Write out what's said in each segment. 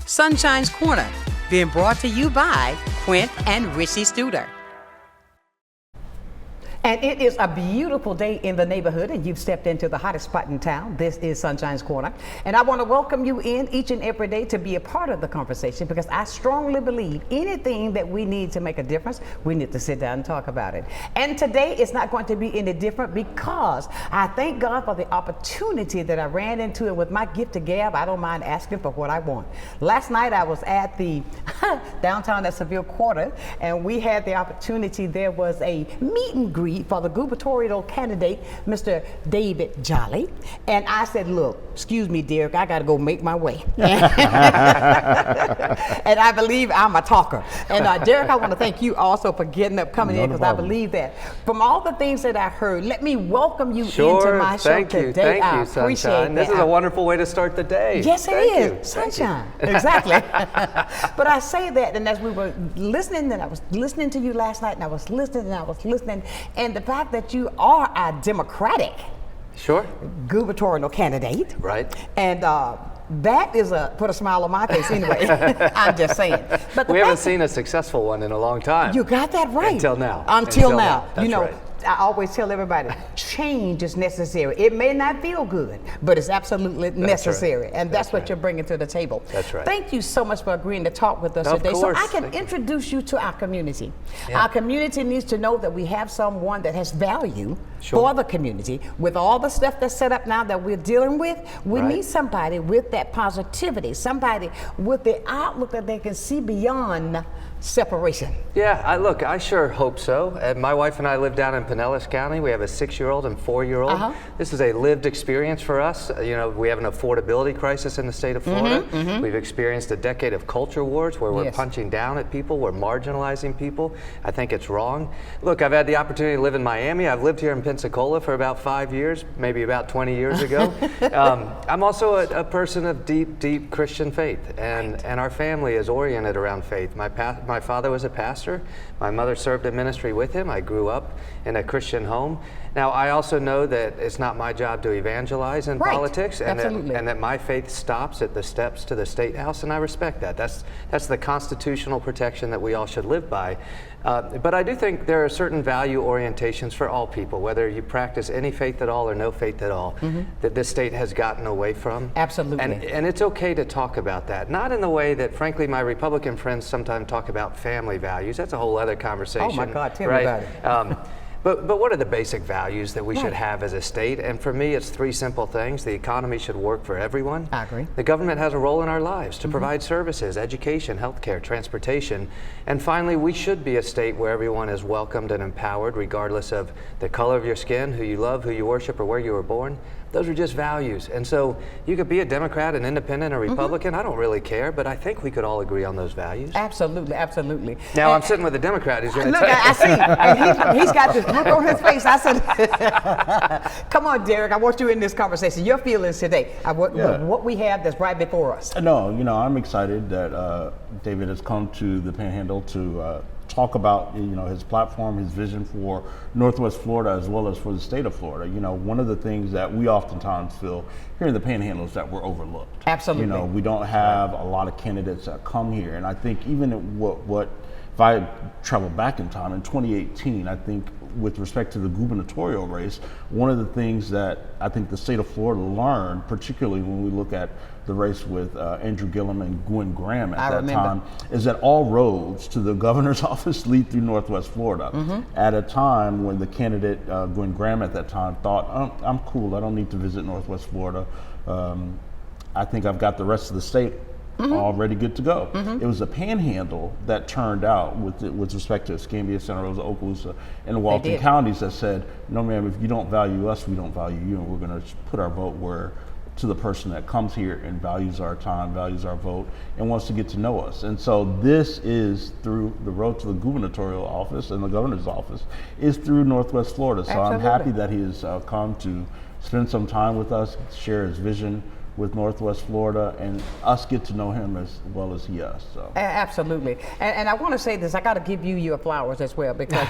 Sonshine's Corner, being brought to you by Quint and Richie Studer. And it is a beautiful day in the neighborhood, and you've stepped into the hottest spot in town. This is Sonshine's Corner. And I want to welcome you in each and every day to be a part of the conversation, because I strongly believe anything that we need to make a difference, we need to sit down and talk about it. And today it's not going to be any different, because I thank God for the opportunity that I ran into, and with my gift to gab, I don't mind asking for what I want. Last night I was at the downtown at Seville Quarter, and we had the opportunity. There was a meet and greet for the gubernatorial candidate, Mr. David Jolly. And I said, look, excuse me, Derrick, I got to go make my way. And I believe I'm a talker. And Derrick, I want to thank you also for getting up, coming in, because I believe that from all the things that I heard, let me welcome you into my show today. Thank you, Sunshine. Sunshine. This is a wonderful way to start the day. Yes, it is. Sunshine. Exactly. But I say that, and as we were listening, and I was listening to you last night, and I was listening, and the fact that you are a Democratic gubernatorial candidate, right? And that is put a smile on my face anyway. I'm just saying. But we haven't seen a successful one in a long time. You got that right. Until now. Until now. That's you know, right. I always tell everybody, change is necessary. It may not feel good, but it's absolutely necessary. Right. And that's what you're bringing to the table. That's right. Thank you so much for agreeing to talk with us today. Course. So I can introduce you to our community. Yeah. Our community needs to know that we have someone that has value for the community. With all the stuff that's set up now that we're dealing with, we need somebody with that positivity, somebody with the outlook that they can see beyond separation. Yeah, I sure hope so. And my wife and I live down in Pinellas County. We have a 6-year-old and 4-year-old. This is a lived experience for us. You know, we have an affordability crisis in the state of Florida. We've experienced a decade of culture wars where we're punching down at people, we're marginalizing people. I think it's wrong. Look, I've had the opportunity to live in Miami. I've lived here in Pensacola for about 5 years, maybe about 20 years ago. I'm also a person of deep Christian faith, and our family is oriented around faith. My father was a pastor. My mother served in ministry with him. I grew up in a Christian home. Now, I also know that it's not my job to evangelize in politics, and that my faith stops at the steps to the State House, and I respect that. That's the constitutional protection that we all should live by. But I do think there are certain value orientations for all people, whether you practice any faith at all or no faith at all, that this state has gotten away from. Absolutely. And it's okay to talk about that. Not in the way that, frankly, my Republican friends sometimes talk about family values. That's a whole other conversation. Oh my God, tell me about it. But what are the basic values that we should have as a state? And for me, it's 3 simple things. The economy should work for everyone. I agree. The government has a role in our lives to provide services, education, healthcare, transportation. And finally, we should be a state where everyone is welcomed and empowered, regardless of the color of your skin, who you love, who you worship, or where you were born. Those are just values. And so you could be a Democrat, an independent, a Republican. I don't really care, but I think we could all agree on those values. Absolutely, absolutely. Now, I'm sitting with a Democrat who's going to look, I see. And he's got this look on his face. I said, come on, Derrick, I want you in this conversation. Your feelings today, what we have that's right before us. No, I'm excited that David has come to the Panhandle to talk about his platform, his vision for Northwest Florida as well as for the state of Florida. One of the things that we oftentimes feel here in the Panhandle is that we're overlooked. Absolutely. We don't have a lot of candidates that come here, and I think even if I travel back in time in 2018, I think with respect to the gubernatorial race, one of the things that I think the state of Florida learned, particularly when we look at the race with Andrew Gillum and Gwen Graham at that time, is that all roads to the governor's office lead through Northwest Florida. At a time when the candidate, Gwen Graham at that time, thought, I'm cool, I don't need to visit Northwest Florida. I think I've got the rest of the state already good to go. It was the Panhandle that turned out with respect to Escambia, Santa Rosa, Okaloosa, and the Walton counties that said, no ma'am, if you don't value us, we don't value you, and we're going to put our vote where to the person that comes here and values our time, values our vote, and wants to get to know us. And so this is through the road to the gubernatorial office and the governor's office is through Northwest Florida. So I'm happy that he has come to spend some time with us, share his vision with Northwest Florida, and us get to know him as well as he us. So. Absolutely. And I want to say this, I got to give you your flowers as well, because,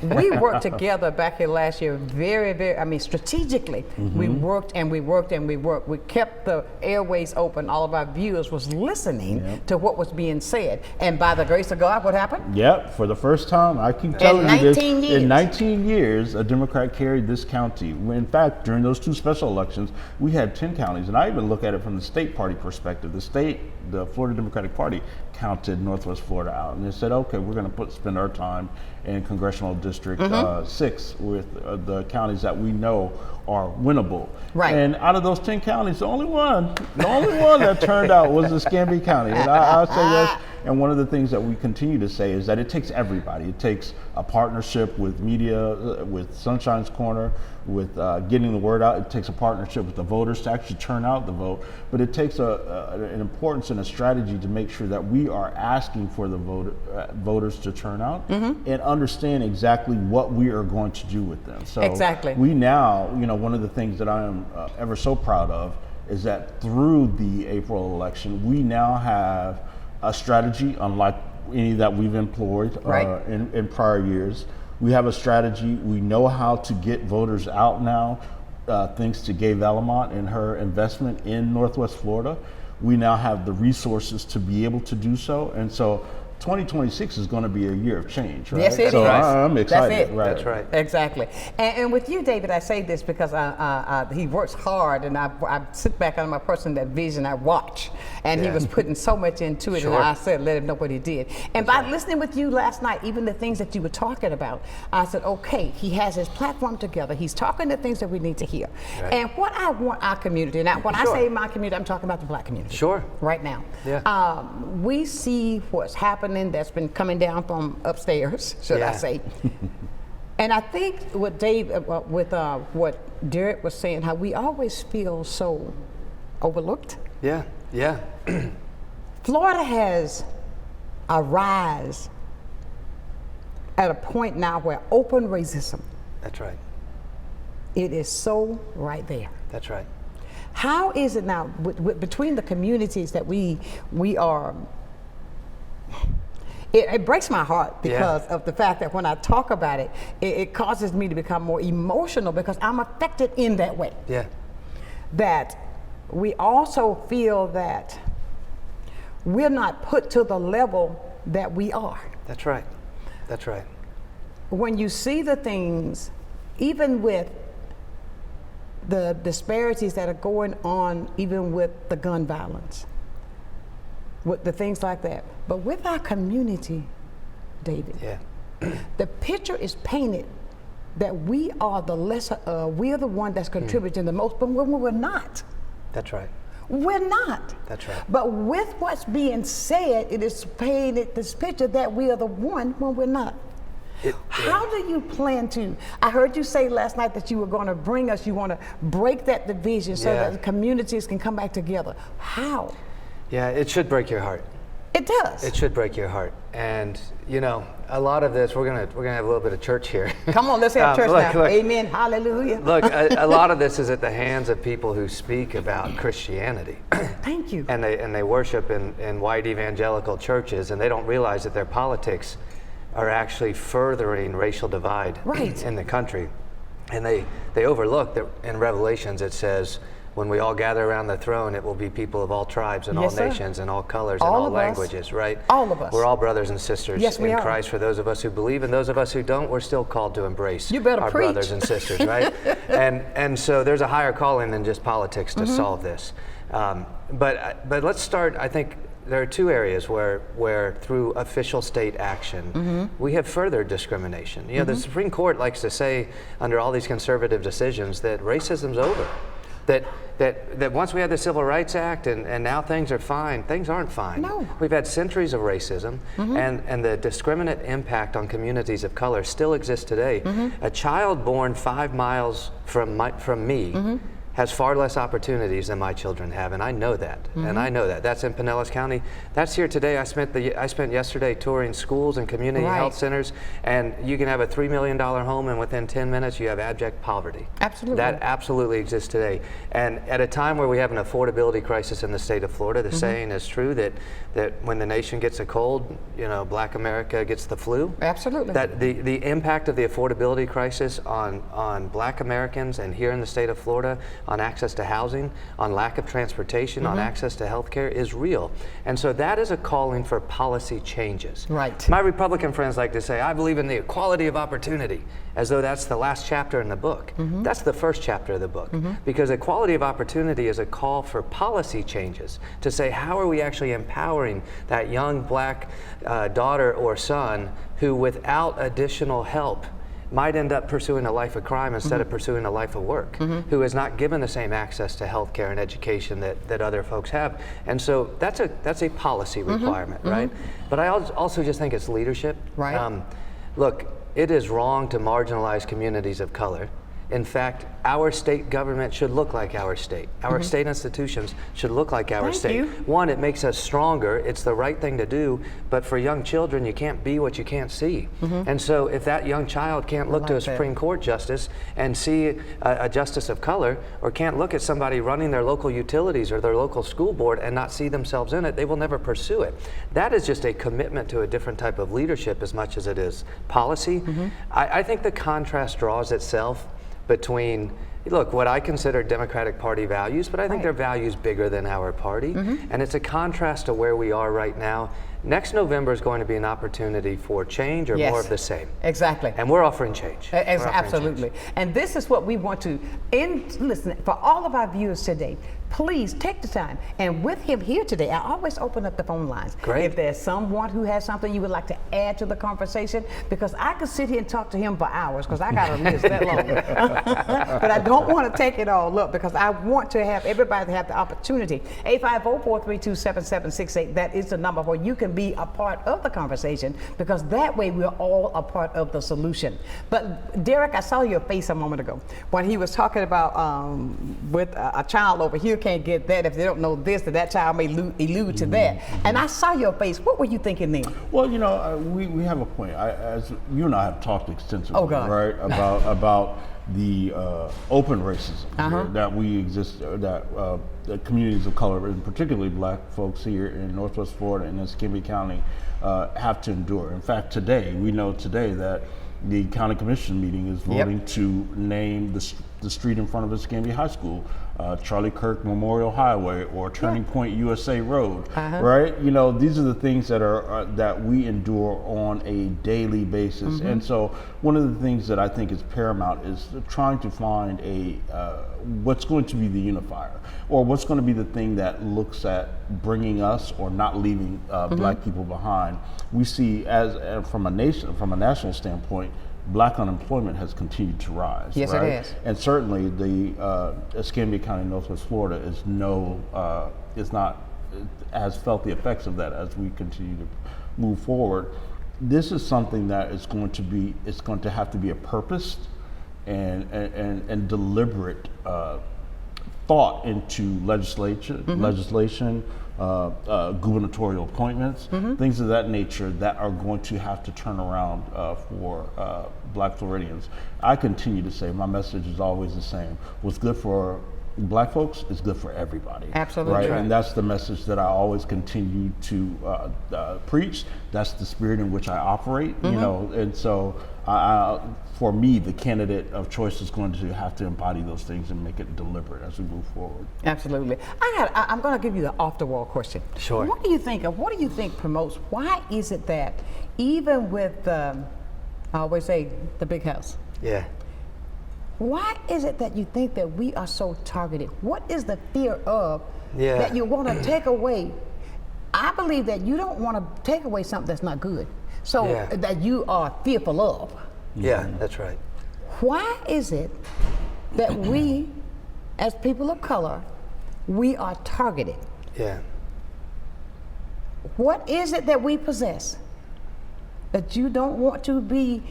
we worked together back here last year very, strategically. We worked and we worked and we worked. We kept the airways open. All of our viewers was listening to what was being said. And by the grace of God, what happened? Yep, for the first time, I keep telling you this, 19 years. in 19 years, a Democrat carried this county. In fact, during those 2 special elections, we had 10 counties, and I even look at it from the state party perspective. The Florida Democratic Party counted Northwest Florida out, and they said, okay, we're going to spend our time in Congressional District 6 with the counties that we know are winnable. Right. And out of those 10 counties, the only one that turned out was Escambia County. And I'll say this, and one of the things that we continue to say is that it takes everybody. It takes a partnership with media, with Sonshine's Corner, with getting the word out. It takes a partnership with the voters to actually turn out the vote. But it takes an importance and a strategy to make sure that we are asking for the voters to turn out and understand exactly what we are going to do with them. So exactly. We now, one of the things that I am ever so proud of is that through the April election, we now have a strategy unlike any that we've employed in prior years. We have a strategy. We know how to get voters out now, thanks to Gay Valamont and her investment in Northwest Florida. We now have the resources to be able to do so. And so 2026 is going to be a year of change, right? Yes, it so is. I'm excited. That's it. Right. That's right. Exactly. And with you, David, I say this because he works hard, and I sit back on my person, that vision, I watch. And he was putting so much into it, and I said, let him know what he did. And by listening with you last night, even the things that you were talking about, I said, okay, he has his platform together. He's talking the things that we need to hear. Right. And what I want our community, now when I say my community, I'm talking about the Black community. Sure. Right now. Yeah. We see what's happening that's been coming down from upstairs, should I say. And I think what what Derrick was saying, how we always feel so overlooked. Yeah. Florida has a rise at a point now where open racism. That's right. It is so right there. That's right. How is it now between the communities that we are? It breaks my heart because of the fact that when I talk about it, it causes me to become more emotional because I'm affected in that way. Yeah. That we also feel that we're not put to the level that we are. That's right. That's right. When you see the things, even with the disparities that are going on, even with the gun violence, with the things like that. But with our community, David, the picture is painted that we are the lesser, we are the one that's contributing the most, but when we're not. That's right. We're not. That's right. But with what's being said, it is painted this picture that we are the one when we're not. How do you plan to, I heard you say last night that you were going to bring us, you want to break that division so that the communities can come back together. How? Yeah, it should break your heart. It does. It should break your heart. And a lot of this, we're gonna have a little bit of church here. Come on, let's have church now. Look, amen, hallelujah. Look, a lot of this is at the hands of people who speak about Christianity. Thank you. And they worship in white evangelical churches, and they don't realize that their politics are actually furthering racial divide in the country. And they overlook that in Revelations it says, when we all gather around the throne, it will be people of all tribes and all nations and all colors and all languages, right? All of us. We're all brothers and sisters in Christ. For those of us who believe and those of us who don't, we're still called to embrace our brothers and sisters, right? And so there's a higher calling than just politics to solve this. But let's start, I think, there are two areas where through official state action, we have further discrimination. The Supreme Court likes to say, under all these conservative decisions, that racism's over. That once we had the Civil Rights Act and now things are fine, things aren't fine. No. We've had centuries of racism, and the discriminate impact on communities of color still exists today. A child born 5 miles from me has far less opportunities than my children have, and I know that. And I know that. That's in Pinellas County. That's here today. I spent yesterday touring schools and community health centers, and you can have a $3 million home, and within 10 minutes you have abject poverty. Absolutely. That absolutely exists today. And at a time where we have an affordability crisis in the state of Florida, the saying is true that when the nation gets a cold, Black America gets the flu. Absolutely. That the impact of the affordability crisis on Black Americans and here in the state of Florida, on access to housing, on lack of transportation, on access to health care is real. And so that is a calling for policy changes. Right. My Republican friends like to say, I believe in the equality of opportunity, as though that's the last chapter in the book. That's the first chapter of the book, because equality of opportunity is a call for policy changes to say, how are we actually empowering that young Black daughter or son who without additional help might end up pursuing a life of crime instead of pursuing a life of work, who is not given the same access to health care and education that other folks have. And so that's a policy requirement, right? But I also just think it's leadership. Right. Look, it is wrong to marginalize communities of color. In fact, our state government should look like our state. Our state institutions should look like our state. One, it makes us stronger. It's the right thing to do. But for young children, you can't be what you can't see. And so if that young child can't look to a Supreme Court justice and see a justice of color, or can't look at somebody running their local utilities or their local school board and not see themselves in it, they will never pursue it. That is just a commitment to a different type of leadership as much as it is policy. I think the contrast draws itself between, look, what I consider Democratic Party values, but I think they're values bigger than our party. And it's a contrast to where we are right now. Next November is going to be an opportunity for change or more of the same. Exactly. And we're offering change. Absolutely. And this is what we want to listen, for all of our viewers today, please take the time. And with him here today, I always open up the phone lines. Great. If there's someone who has something you would like to add to the conversation, because I could sit here and talk to him for hours, because I got a list that long. But I don't want to take it all up, because I want to have everybody to have the opportunity. 850-432-7768, that is the number where you can be a part of the conversation, because that way we're all a part of the solution. But Derrick, I saw your face a moment ago when he was talking about with a child over here can't get that if they don't know this, that child may allude to that. And I saw your face. What were you thinking then? Well, we have a point. As you and I have talked extensively, right, about the open racism that we exist, that the communities of color, and particularly Black folks here in Northwest Florida and in Escambia County, have to endure. In fact, we know today that the county commission meeting is voting to name the street in front of Escambia High School Charlie Kirk Memorial Highway or Turning Point USA Road, right? These are the things that are that we endure on a daily basis. And so one of the things that I think is paramount is trying to find what's going to be the unifier, or what's going to be the thing that looks at bringing us or not leaving Black people behind. We see from a national standpoint, Black unemployment has continued to rise. Yes, right? it has. And certainly the Escambia County, Northwest Florida has felt the effects of that as we continue to move forward. This is something that is going to have to be a purposed and deliberate thought into legislation, gubernatorial appointments, things of that nature that are going to have to turn around for Black Floridians. I continue to say my message is always the same. What's good for Black folks is good for everybody. Absolutely. Right? And that's the message that I always continue to preach. That's the spirit in which I operate, and so for me, the candidate of choice is going to have to embody those things and make it deliberate as we move forward. Absolutely. I'm going to give you the off-the-wall question. Sure. What do you think promotes? Why is it that even with, I always say, the big house? Yeah. Why is it that you think that we are so targeted? What is the fear of that you want to take away? I believe that you don't want to take away something that's not good, so that you are fearful of. Yeah, that's right. Why is it that we, as people of color, we are targeted? Yeah. What is it that we possess that you don't want to be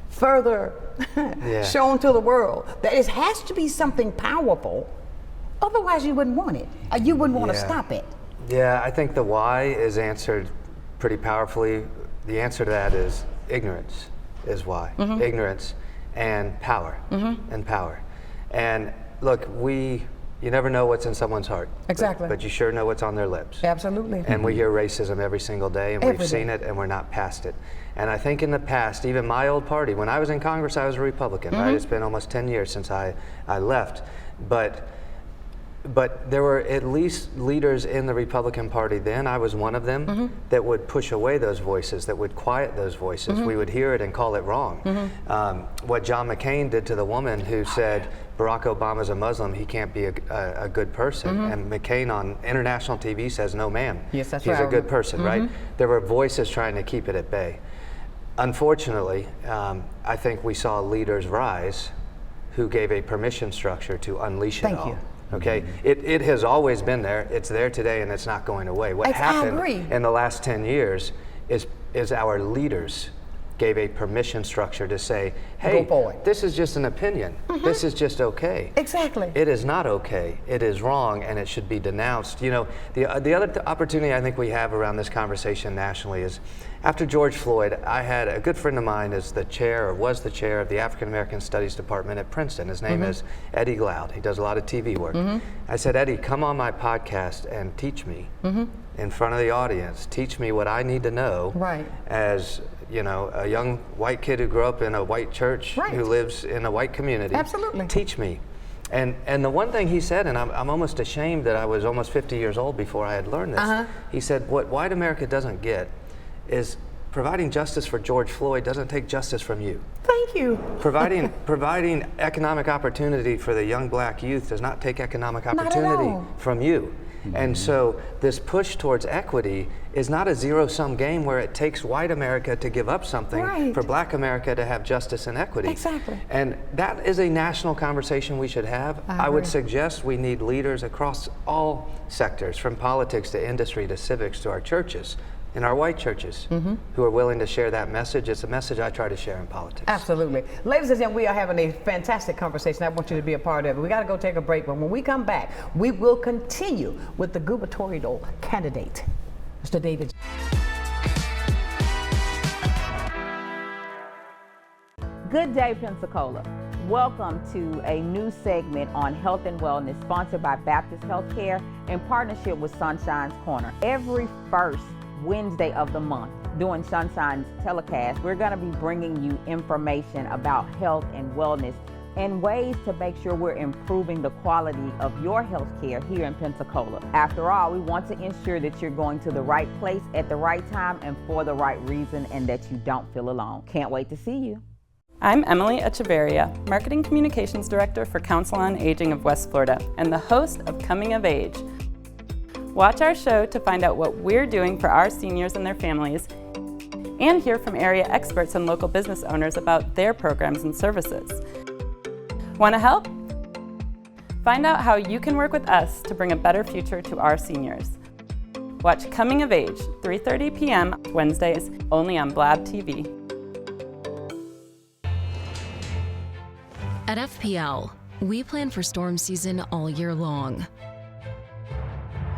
further shown to the world. That it has to be something powerful. Otherwise, you wouldn't want it. Or you wouldn't want to stop it. Yeah, I think the why is answered pretty powerfully. The answer to that is ignorance is why. Ignorance and power. And power. And look, you never know what's in someone's heart. Exactly. But you sure know what's on their lips. Absolutely. And we hear racism every single day, and Every we've seen it, and we're not past it. And I think in the past, even my old party, when I was in Congress, I was a Republican, right? It's been almost 10 years since I left. But there were at least leaders in the Republican Party then, I was one of them, that would push away those voices, that would quiet those voices. We would hear it and call it wrong. What John McCain did to the woman who said, Barack Obama's a Muslim, he can't be a good person. And McCain on international TV says, no ma'am, yes, that's he's right. a good person, right? There were voices trying to keep it at bay. Unfortunately, I think we saw leaders rise who gave a permission structure to unleash it all. Thank you. Okay, it has always been there. It's there today, and it's not going away. What happened in the last 10 years is our leaders gave a permission structure to say, hey, this is just an opinion. This is just okay. Exactly. It is not okay. It is wrong, and it should be denounced. You know, the other opportunity I think we have around this conversation nationally is, after George Floyd, I had a good friend of mine was the chair of the African American Studies Department at Princeton. His name is Eddie Glaude. He does a lot of TV work. I said, Eddie, come on my podcast and teach me in front of the audience. Teach me what I need to know as, you know, a young white kid who grew up in a white church, who lives in a white community. Absolutely. Teach me. And the one thing he said, and I'm almost ashamed that I was almost 50 years old before I had learned this, he said, what white America doesn't get is providing justice for George Floyd doesn't take justice from you. Thank you. Providing economic opportunity for the young black youth does not take economic opportunity from you. And so this push towards equity is not a zero-sum game where it takes white America to give up something for black America to have justice and equity. Exactly. And that is a national conversation we should have. I would suggest we need leaders across all sectors, from politics to industry to civics to our churches, in our white churches, who are willing to share that message. It's a message I try to share in politics. Absolutely. Ladies and gentlemen, we are having a fantastic conversation. I want you to be a part of it. We got to go take a break, but when we come back, we will continue with the gubernatorial candidate, Mr. David. Good day, Pensacola. Welcome to a new segment on health and wellness sponsored by Baptist Healthcare in partnership with Sonshine's Corner. Every first Wednesday of the month during Sonshine's telecast, we're going to be bringing you information about health and wellness and ways to make sure we're improving the quality of your health care here in Pensacola. After all, we want to ensure that you're going to the right place at the right time and for the right reason, and that you don't feel alone. Can't wait to see you. I'm Emily Echeverria, Marketing Communications Director for Council on Aging of West Florida and the host of Coming of Age. Watch our show to find out what we're doing for our seniors and their families, and hear from area experts and local business owners about their programs and services. Want to help? Find out how you can work with us to bring a better future to our seniors. Watch Coming of Age, 3:30 p.m. Wednesdays, only on Blab TV. At FPL, we plan for storm season all year long.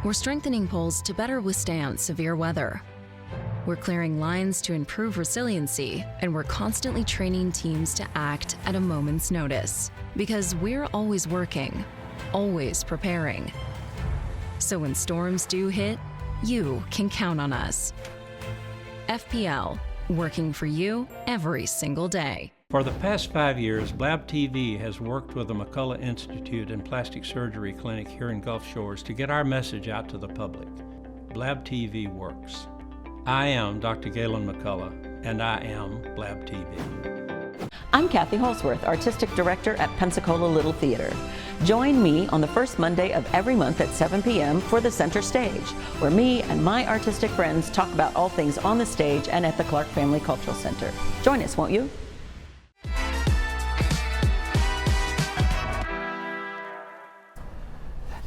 We're strengthening poles to better withstand severe weather. We're clearing lines to improve resiliency, and we're constantly training teams to act at a moment's notice. Because we're always working, always preparing. So when storms do hit, you can count on us. FPL, working for you every single day. For the past 5 years, Blab TV has worked with the McCullough Institute and Plastic Surgery Clinic here in Gulf Shores to get our message out to the public. Blab TV works. I am Dr. Galen McCullough, and I am Blab TV. I'm Kathy Holsworth, Artistic Director at Pensacola Little Theater. Join me on the first Monday of every month at 7 p.m. for the Center Stage, where me and my artistic friends talk about all things on the stage and at the Clark Family Cultural Center. Join us, won't you?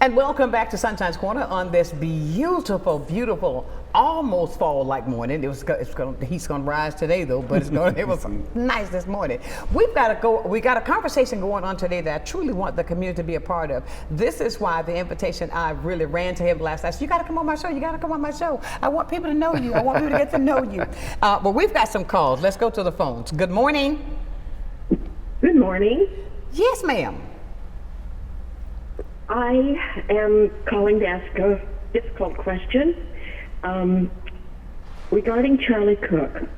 And welcome back to Sunshine's Corner on this beautiful, beautiful, almost fall-like morning. He's gonna rise today though, but it was nice this morning. We got a conversation going on today that I truly want the community to be a part of. This is why the invitation, I really ran to him last night. You gotta come on my show, you gotta come on my show. I want people to know you, I want people to get to know you. But we've got some calls. Let's go to the phones. Good morning. Good morning. Yes, ma'am. I am calling to ask a difficult question regarding Charlie Kirk.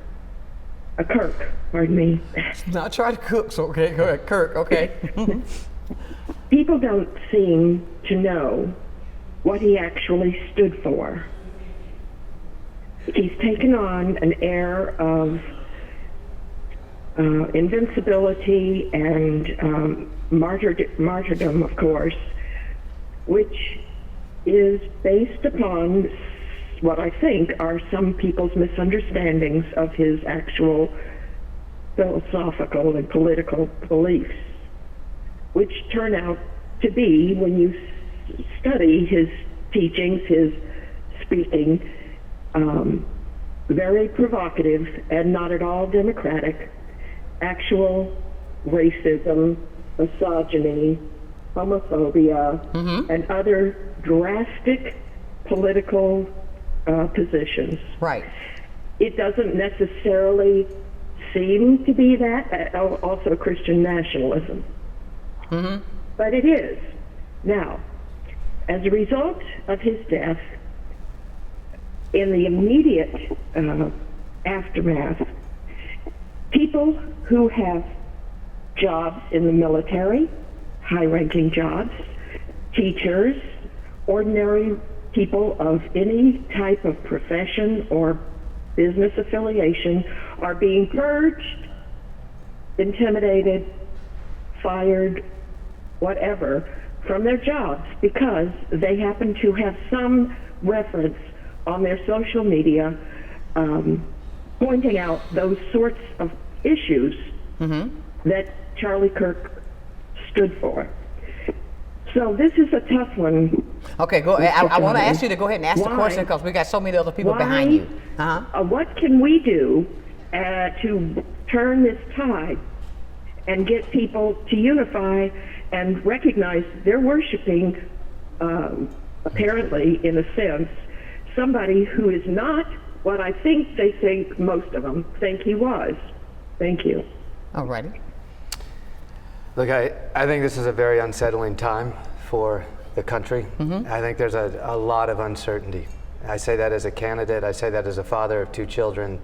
Pardon me. Not Charlie Cook, okay, go ahead. Kirk, okay. People don't seem to know what he actually stood for. He's taken on an air of invincibility and martyrdom, of course, which is based upon what I think are some people's misunderstandings of his actual philosophical and political beliefs, which turn out to be, when you study his teachings, his speaking, very provocative and not at all democratic, actual racism, misogyny, homophobia, and other drastic political positions. Right. It doesn't necessarily seem to be that, also Christian nationalism. But it is. Now, as a result of his death, in the immediate aftermath, people who have jobs in the military, high-ranking jobs, teachers, ordinary people of any type of profession or business affiliation are being purged, intimidated, fired, whatever, from their jobs because they happen to have some reference on their social media pointing out those sorts of issues that Charlie Kirk stood for. So this is a tough one. Okay, go ahead. I want to ask you to go ahead and ask the question because we got so many other people behind you. What can we do to turn this tide and get people to unify and recognize they're worshiping, apparently, in a sense, somebody who is not what I think they think most of them think he was. Thank you. All righty. Look, I think this is a very unsettling time for the country. I think there's a lot of uncertainty. I say that as a candidate, I say that as a father of 2 children,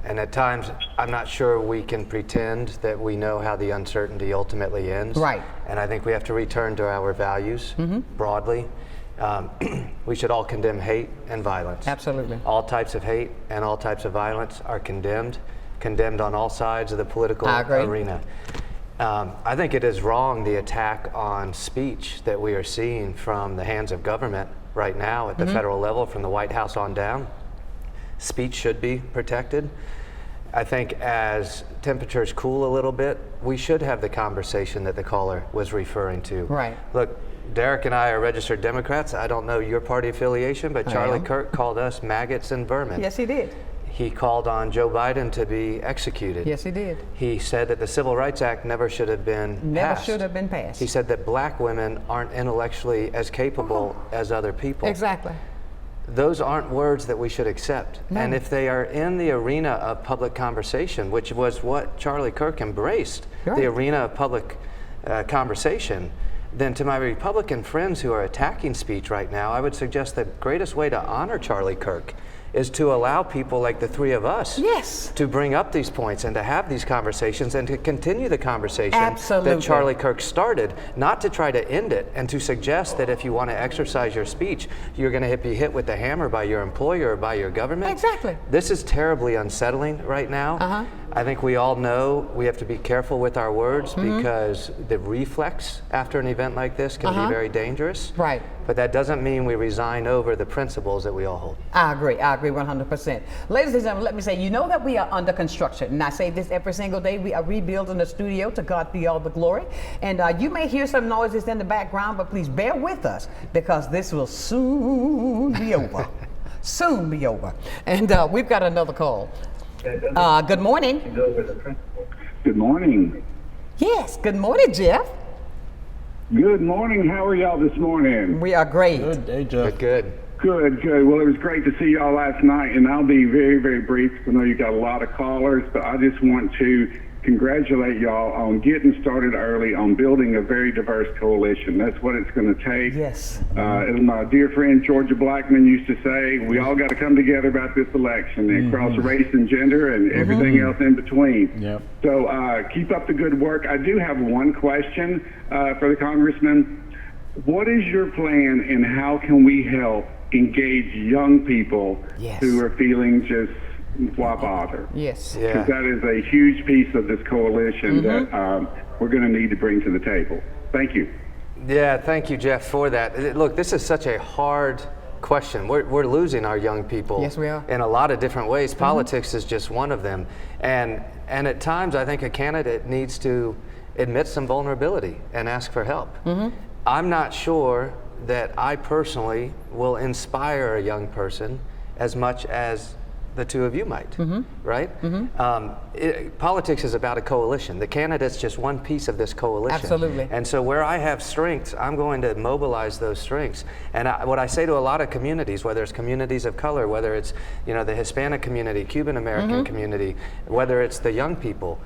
and at times I'm not sure we can pretend that we know how the uncertainty ultimately ends. Right. And I think we have to return to our values broadly. We should all condemn hate and violence. Absolutely. All types of hate and all types of violence are condemned on all sides of the political arena. I think it is wrong, the attack on speech that we are seeing from the hands of government right now at the federal level, from the White House on down. Speech should be protected. I think as temperatures cool a little bit, we should have the conversation that the caller was referring to. Right. Look, Derrick and I are registered Democrats. I don't know your party affiliation, but Charlie Kirk called us maggots and vermin. Yes, he did. He called on Joe Biden to be executed. Yes, he did. He said that the Civil Rights Act never should have been passed. Never should have been passed. He said that black women aren't intellectually as capable as other people. Exactly. Those aren't words that we should accept. No. And if they are in the arena of public conversation, which was what Charlie Kirk embraced, the arena of public conversation, then to my Republican friends who are attacking speech right now, I would suggest the greatest way to honor Charlie Kirk is to allow people like the 3 of us to bring up these points and to have these conversations and to continue the conversation that Charlie Kirk started, not to try to end it and to suggest that if you want to exercise your speech, you're going to be hit with the hammer by your employer or by your government. Exactly. This is terribly unsettling right now. I think we all know we have to be careful with our words because the reflex after an event like this can be very dangerous. Right. but that doesn't mean we resign over the principles that we all hold. I agree 100%. Ladies and gentlemen, let me say, you know that we are under construction, and I say this every single day. We are rebuilding the studio. To God be all the glory. And you may hear some noises in the background, but please bear with us, because this will soon be over. Soon be over. And we've got another call. Good morning. Good morning. Yes, good morning, Jeff. Good morning. How are y'all this morning? We are great. Good day, Jeff. Good. Good. Well, it was great to see y'all last night, and I'll be very, very brief. I know you got a lot of callers, but I just want to congratulate y'all on getting started early on building a very diverse coalition. That's what it's going to take. Yes. As my dear friend Georgia Blackman used to say, we all got to come together about this election across race and gender and everything else in between. Yep. So keep up the good work. I do have one question for the congressman. What is your plan, and how can we help engage young people who are feeling just why bother? Yes. Because that is a huge piece of this coalition that we're going to need to bring to the table. Thank you. Yeah, thank you, Jeff, for that. Look, this is such a hard question. We're losing our young people. Yes, we are. In a lot of different ways. Politics is just one of them. And at times, I think a candidate needs to admit some vulnerability and ask for help. I'm not sure that I personally will inspire a young person as much as the two of you might, right? Politics is about a coalition. The candidate's just one piece of this coalition. Absolutely. And so where I have strengths, I'm going to mobilize those strengths. And what I say to a lot of communities, whether it's communities of color, whether it's the Hispanic community, Cuban American community, whether it's the young people,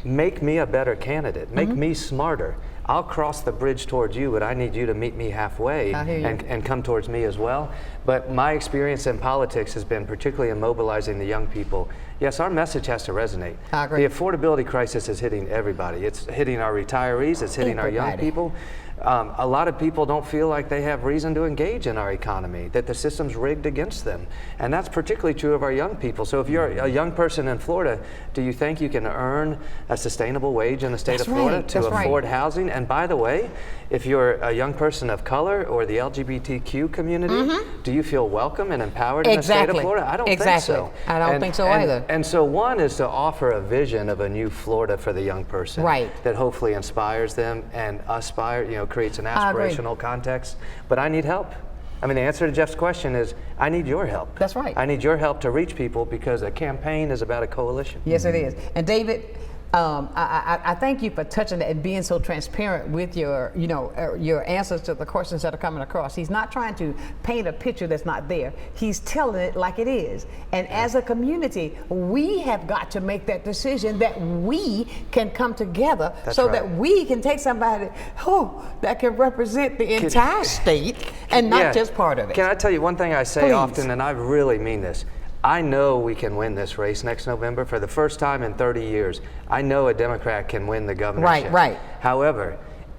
make me a better candidate, make me smarter. I'll cross the bridge towards you, but I need you to meet me halfway and come towards me as well. But my experience in politics has been particularly in mobilizing the young people. Yes, our message has to resonate. I agree. The affordability crisis is hitting everybody. It's hitting our retirees, it's hitting our young people. A lot of people don't feel like they have reason to engage in our economy, that the system's rigged against them. And that's particularly true of our young people. So if you're a young person in Florida, do you think you can earn a sustainable wage in the state of Florida to afford housing? And by the way, if you're a young person of color or the LGBTQ community, do you feel welcome and empowered in the state of Florida? I don't think so. I don't think so either. And so one is to offer a vision of a new Florida for the young person that hopefully inspires them and creates an aspirational context. But I need help. I mean, the answer to Jeff's question is, I need your help. That's right. I need your help to reach people, because a campaign is about a coalition. Yes, it is. And David, I thank you for touching it and being so transparent with your answers to the questions that are coming across. He's not trying to paint a picture that's not there. He's telling it like it is. And as a community, we have got to make that decision that we can come together that we can take somebody that can represent the entire state and not just part of it. Can I tell you one thing I say often, and I really mean this? I know we can win this race next November. For the first time in 30 years, I know a Democrat can win the governorship. Right. However,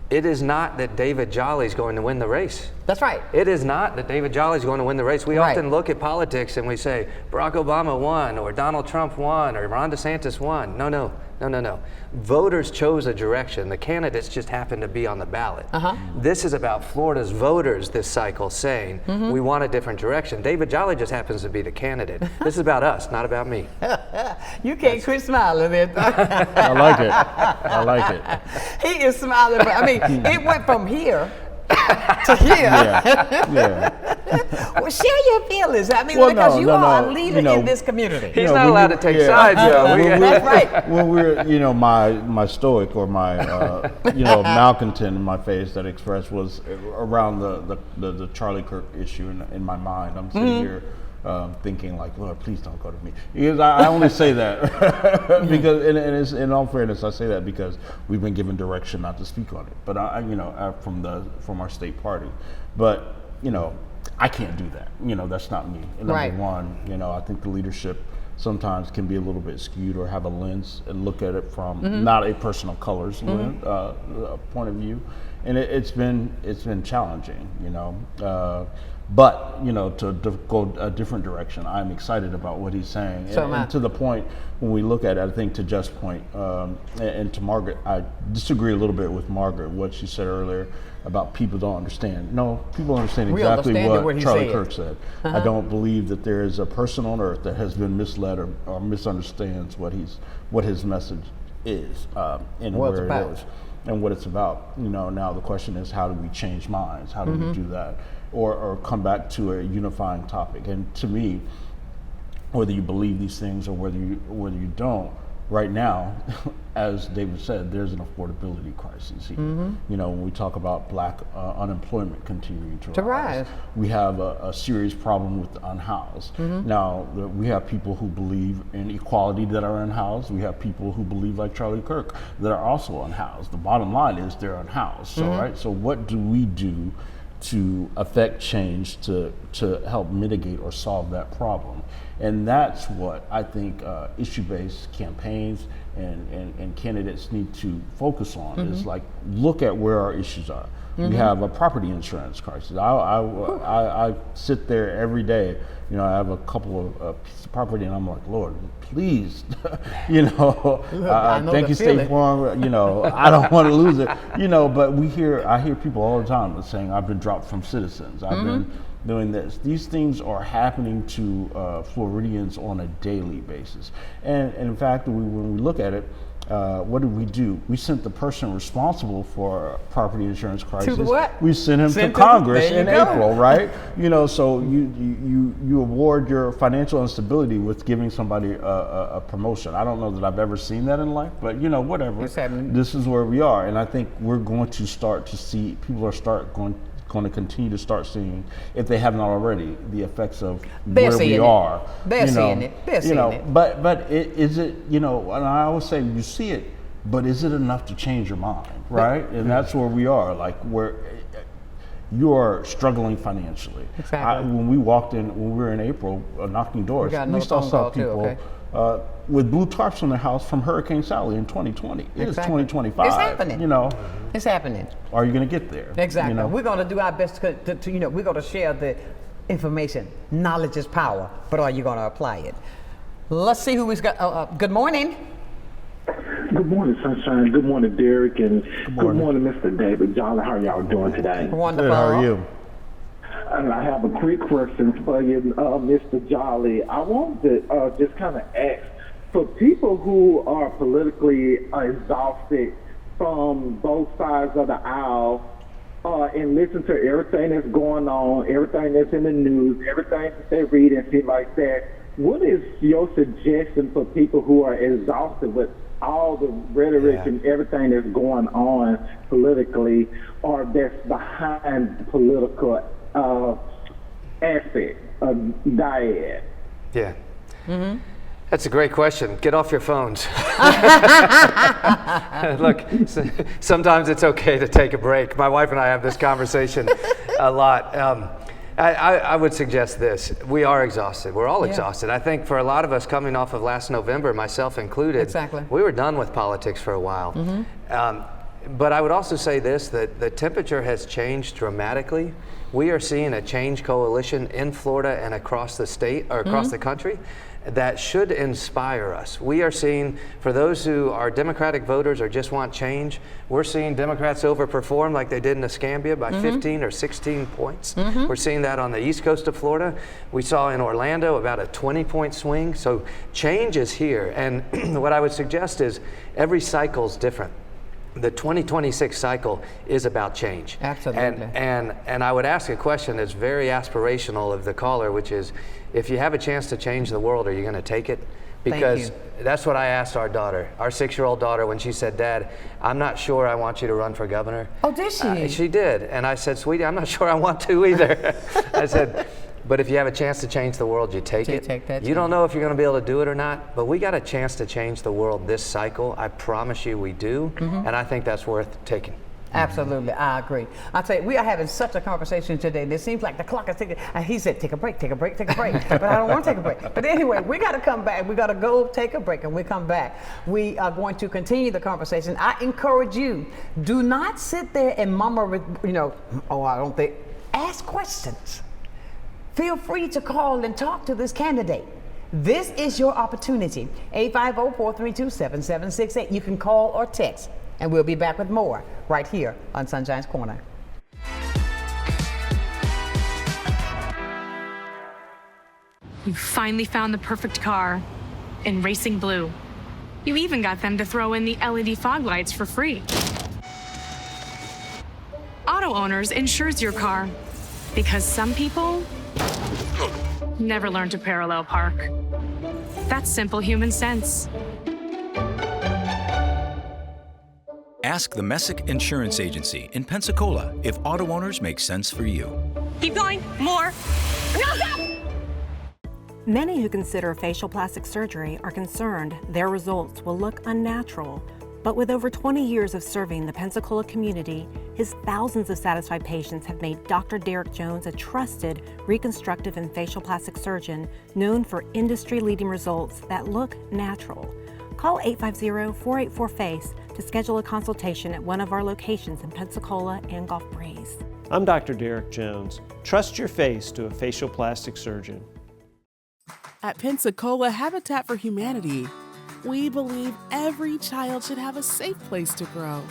it is not that David Jolly's going to win the race. That's right. It is not that David Jolly's going to win the race. We often look at politics and we say, Barack Obama won, or Donald Trump won, or Ron DeSantis won. No. Voters chose a direction. The candidates just happened to be on the ballot. This is about Florida's voters this cycle saying, we want a different direction. David Jolly just happens to be the candidate. This is about us, not about me. You can't quit smiling there. I like it. He is smiling, but I mean, it went from here to here. Well, share your feelings. I mean, because you are a leader in this community. He's not allowed to take sides, Joe. That's right. When we're, my stoic or my, malcontent in my face that expressed was around the Charlie Kirk issue in my mind. I'm sitting here thinking like, Lord, please don't go to me. Because I only say that because, and it's, in all fairness, I say that because we've been given direction not to speak on it. But from our state party, but I can't do that. That's not me. And number one, I think the leadership sometimes can be a little bit skewed or have a lens and look at it from not a personal colors lens, point of view, and it's been challenging. But, you know, to go a different direction, I'm excited about what he's saying. And to the point, when we look at it, I think to Jeff's point, and to Margaret, I disagree a little bit with Margaret, what she said earlier about people don't understand. No, people understand exactly what Charlie Kirk said. I don't believe that there is a person on earth that has been misled or misunderstands what his message is and where it is and what it's about. You know, now the question is, how do we change minds? How do we do that? Or come back to a unifying topic. And to me, whether you believe these things or whether you don't, right now, as David said, there's an affordability crisis here. You know, when we talk about black unemployment continuing to rise, we have a serious problem with the unhoused. Now, we have people who believe in equality that are unhoused. We have people who believe, like Charlie Kirk, that are also unhoused. The bottom line is they're unhoused. So, right? So what do we do to affect change to help mitigate or solve that problem? And that's what I think issue-based campaigns and candidates need to focus on, is like, look at where our issues are. We have a property insurance crisis. I sit there every day. You know, I have a couple of pieces of property, and I'm like, Lord, please, you know, thank you, State Farm. You know, I don't want to lose it. You know, but I hear people all the time saying, I've been dropped from Citizens. I've been doing this. These things are happening to Floridians on a daily basis. And in fact, when we look at it, what did we do? We sent the person responsible for property insurance crisis. To what? We sent him to Congress in April, right? You know, so you award your financial instability with giving somebody a promotion. I don't know that I've ever seen that in life, but you know, whatever. This is where we are, and I think we're going to start to see people are going to continue to start seeing, if they haven't already, the effects of where we are. They're seeing it. They're seeing it. But is it, you know, and I always say, you see it, but is it enough to change your mind, right? And that's where we are, like, where you are struggling financially. Exactly. When we were in April, knocking doors, we saw people with blue tarps on their house from Hurricane Sally in 2020. It is 2025. It's happening. You know, it's happening. Are you going to get there? Exactly. You know? We're going to do our best to you know, we're going to share the information. Knowledge is power, but are you going to apply it? Let's see who we've got. Good morning. Good morning, Sonshine. Good morning, Derrick, and good morning, Mr. David. John, how are y'all doing today? Wonderful. Good, how are you? I have a quick question for you, Mr. Jolly. I wanted to just kind of ask, for people who are politically exhausted from both sides of the aisle, and listen to everything that's going on, everything that's in the news, everything that they read and shit like that, what is your suggestion for people who are exhausted with all the rhetoric and everything that's going on politically, or that's behind political aspect of dyad? Yeah. That's a great question. Get off your phones. Look, sometimes it's okay to take a break. My wife and I have this conversation a lot. I would suggest this. We are exhausted. We're all exhausted. I think for a lot of us coming off of last November, myself included, we were done with politics for a while. But I would also say this, that the temperature has changed dramatically. We are seeing a change coalition in Florida and across the state, or across the country, that should inspire us. We are seeing, for those who are Democratic voters or just want change, we're seeing Democrats overperform like they did in Escambia by 15 or 16 points. We're seeing that on the east coast of Florida. We saw in Orlando about a 20-point swing. So change is here. And what I would suggest is every cycle's different. The 2026 cycle is about change. Absolutely. And I would ask a question that's very aspirational of the caller, which is, if you have a chance to change the world, are you going to take it? Because that's what I asked our daughter, our 6-year-old daughter, when she said, Dad, I'm not sure I want you to run for governor. Oh, did she? She did. And I said, Sweetie, I'm not sure I want to either. I said, but if you have a chance to change the world, you take it. Take that you don't know if you're going to be able to do it or not, but we got a chance to change the world this cycle. I promise you we do. And I think that's worth taking. Absolutely, I agree. I'll tell you, we are having such a conversation today. It seems like the clock is ticking. He said, take a break, take a break, take a break. But I don't want to take a break. But anyway, we got to come back. We got to go take a break, and we come back. We are going to continue the conversation. I encourage you, do not sit there and murmur, you know, oh, I don't think. Ask questions. feel free to call and talk to this candidate. This is your opportunity. 850-432-7768. You can call or text, and we'll be back with more right here on Sunshine's Corner. You finally found the perfect car in racing blue. You even got them to throw in the LED fog lights for free. Auto Owners insures your car because some people never learn to parallel park. That's simple human sense. Ask the Messick Insurance Agency in Pensacola if Auto Owners make sense for you. Keep going, more. No, stop! Many who consider facial plastic surgery are concerned their results will look unnatural. But with over 20 years of serving the Pensacola community, his thousands of satisfied patients have made Dr. Derrick Jones a trusted reconstructive and facial plastic surgeon known for industry-leading results that look natural. Call 850-484-FACE to schedule a consultation at one of our locations in Pensacola and Gulf Breeze. I'm Dr. Derrick Jones. Trust your face to a facial plastic surgeon. At Pensacola Habitat for Humanity, we believe every child should have a safe place to grow.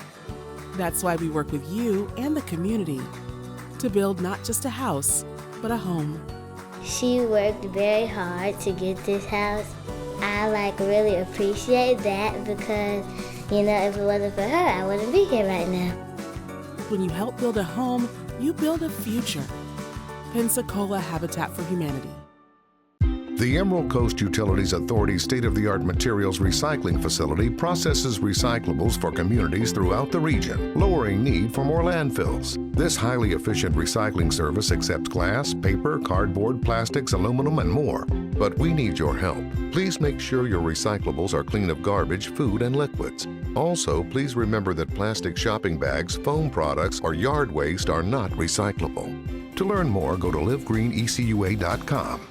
That's why we work with you and the community to build not just a house, but a home. She worked very hard to get this house. I really appreciate that because, if it wasn't for her, I wouldn't be here right now. When you help build a home, you build a future. Pensacola Habitat for Humanity. The Emerald Coast Utilities Authority's state-of-the-art materials recycling facility processes recyclables for communities throughout the region, lowering need for more landfills. This highly efficient recycling service accepts glass, paper, cardboard, plastics, aluminum, and more. But we need your help. Please make sure your recyclables are clean of garbage, food, and liquids. Also, please remember that plastic shopping bags, foam products, or yard waste are not recyclable. To learn more, go to livegreenecua.com.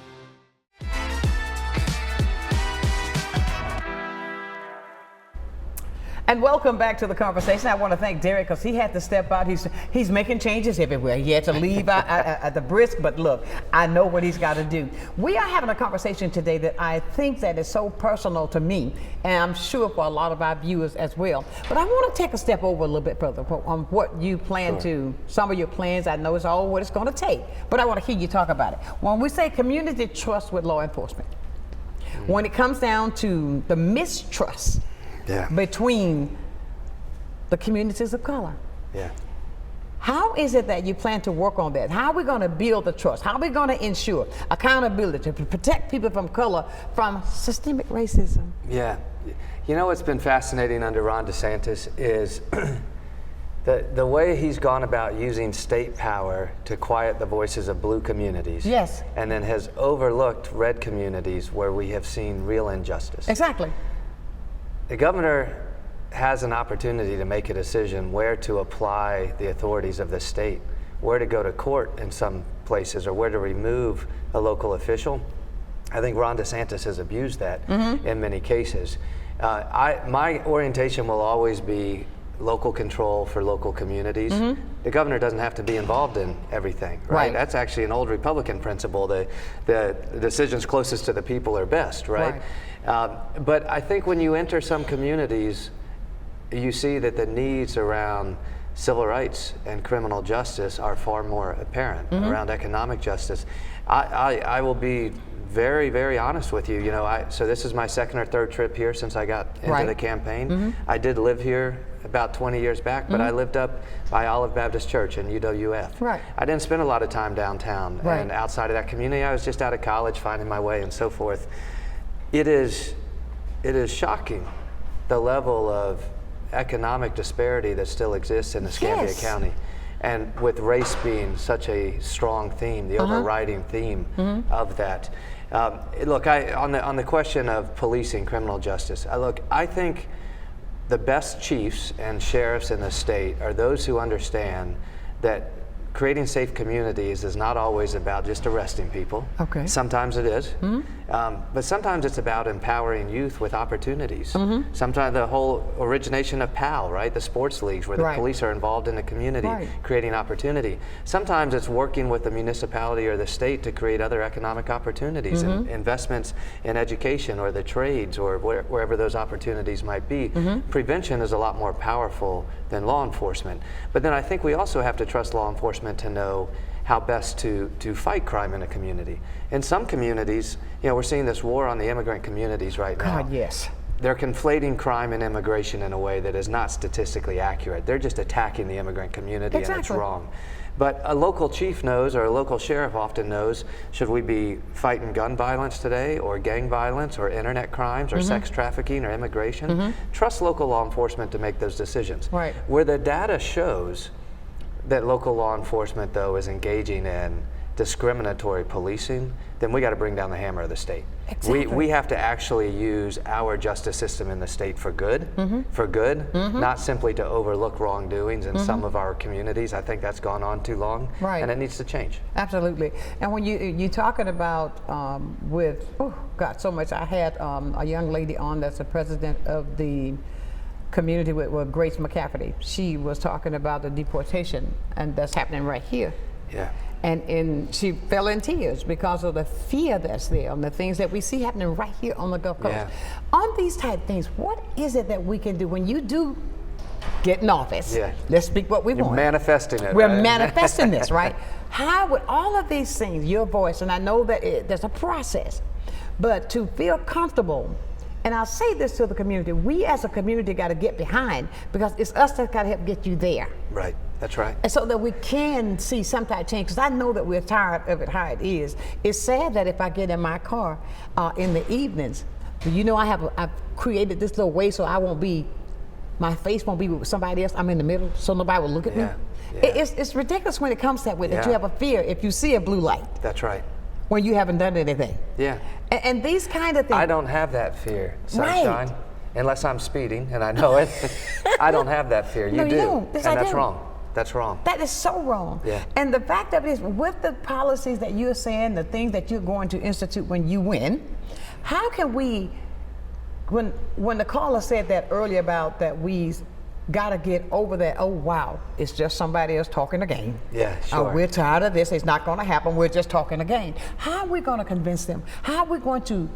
And welcome back to the conversation. I want to thank Derrick because he had to step out. He's making changes everywhere. He had to leave at the brisk, but look, I know what he's got to do. We are having a conversation today that I think that is so personal to me, and I'm sure for a lot of our viewers as well. But I want to take a step over a little bit further on what you plan to, some of your plans. I know it's all what it's going to take, but I want to hear you talk about it. When we say community trust with law enforcement, when it comes down to the mistrust between the communities of color. How is it that you plan to work on that? How are we going to build the trust? How are we going to ensure accountability to protect people from color from systemic racism? What's been fascinating under Ron DeSantis is the way he's gone about using state power to quiet the voices of blue communities. And then has overlooked red communities where we have seen real injustice. Exactly. The governor has an opportunity to make a decision where to apply the authorities of the state, where to go to court in some places, or where to remove a local official. I think Ron DeSantis has abused that in many cases. My orientation will always be local control for local communities. The governor doesn't have to be involved in everything, right? That's actually an old Republican principle. The decisions closest to the people are best, right? But I think when you enter some communities, you see that the needs around civil rights and criminal justice are far more apparent, around economic justice. I will be very, very honest with you. So this is my second or third trip here since I got into the campaign. I did live here about 20 years back, but I lived up by Olive Baptist Church in UWF. I didn't spend a lot of time downtown, and outside of that community, I was just out of college, finding my way and so forth. It is shocking the level of economic disparity that still exists in Escambia County, and with race being such a strong theme, the overriding theme of that. Look, on the question of policing criminal justice, I think the best chiefs and sheriffs in the state are those who understand that creating safe communities is not always about just arresting people. Sometimes it is. But sometimes it's about empowering youth with opportunities. Sometimes the whole origination of PAL, right? The sports leagues where the police are involved in the community, creating opportunity. Sometimes it's working with the municipality or the state to create other economic opportunities and investments in education or the trades or wherever those opportunities might be. Prevention is a lot more powerful than law enforcement. But then I think we also have to trust law enforcement to know how best to fight crime in a community. In some communities, you know, we're seeing this war on the immigrant communities right now. God, yes. They're conflating crime and immigration in a way that is not statistically accurate. They're just attacking the immigrant community, and it's wrong. But a local chief knows, or a local sheriff often knows, should we be fighting gun violence today, or gang violence, or internet crimes, or sex trafficking, or immigration? Trust local law enforcement to make those decisions. Right. Where the data shows that local law enforcement, though, is engaging in discriminatory policing, then we got to bring down the hammer of the state. Exactly. We have to actually use our justice system in the state for good, not simply to overlook wrongdoings in some of our communities. I think that's gone on too long, and it needs to change. Absolutely. And when you talking about with, oh God, so much. I had a young lady on that's the president of the community with Grace McCafferty. She was talking about the deportation, and that's happening right here. Yeah. And she fell in tears because of the fear that's there and the things that we see happening right here on the Gulf Coast. Yeah. On these type things, what is it that we can do when you do get in office? Yeah. Let's speak what we want. You're manifesting it. We're right? manifesting this, right? How would all of these things, your voice, and I know that there's a process, but to feel comfortable. And I'll say this to the community, we as a community got to get behind, because it's us that got to help get you there. Right, that's right. And so that we can see some type of change, because I know that we're tired of it how it is. It's sad that if I get in my car in the evenings, you know, I've created this little way so I won't be, my face won't be with somebody else. I'm in the middle so nobody will look at me. Yeah. It's ridiculous when it comes that way, that you have a fear if you see a blue light. That's right. When you haven't done anything. Yeah. And these kind of things. I don't have that fear, Sonshine. Unless I'm speeding, and I know it. I don't have that fear. You No, you do. don't. Yes, And I that's do. wrong. That's wrong. That is so wrong. Yeah. And the fact of it is, with the policies that you're saying, the things that you're going to institute when you win, how can we, when the caller said that earlier about that we got to get over that, oh wow, it's just somebody else talking a game. Yeah, sure. We're tired of this, it's not going to happen, we're just talking a game. How are we going to convince them? How are we going to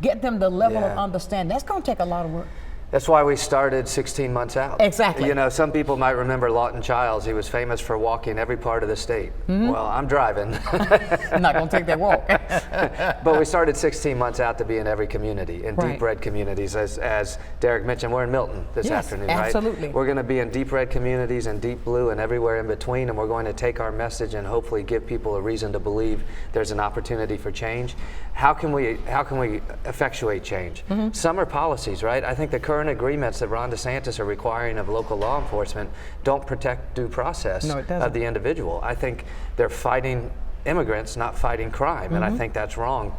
get them the level of understanding? That's going to take a lot of work. That's why we started 16 months out. Exactly. You know, some people might remember Lawton Childs. He was famous for walking every part of the state. Well, I'm driving. I'm not going to take that walk. But we started 16 months out to be in every community, in deep red communities. As Derrick mentioned, we're in Milton this afternoon, right? Absolutely. We're going to be in deep red communities and deep blue and everywhere in between, and we're going to take our message and hopefully give people a reason to believe there's an opportunity for change. How can we effectuate change? Some are policies, right? I think the current agreements that Ron DeSantis are requiring of local law enforcement don't protect due process of the individual. I think they're fighting immigrants, not fighting crime, and I think that's wrong.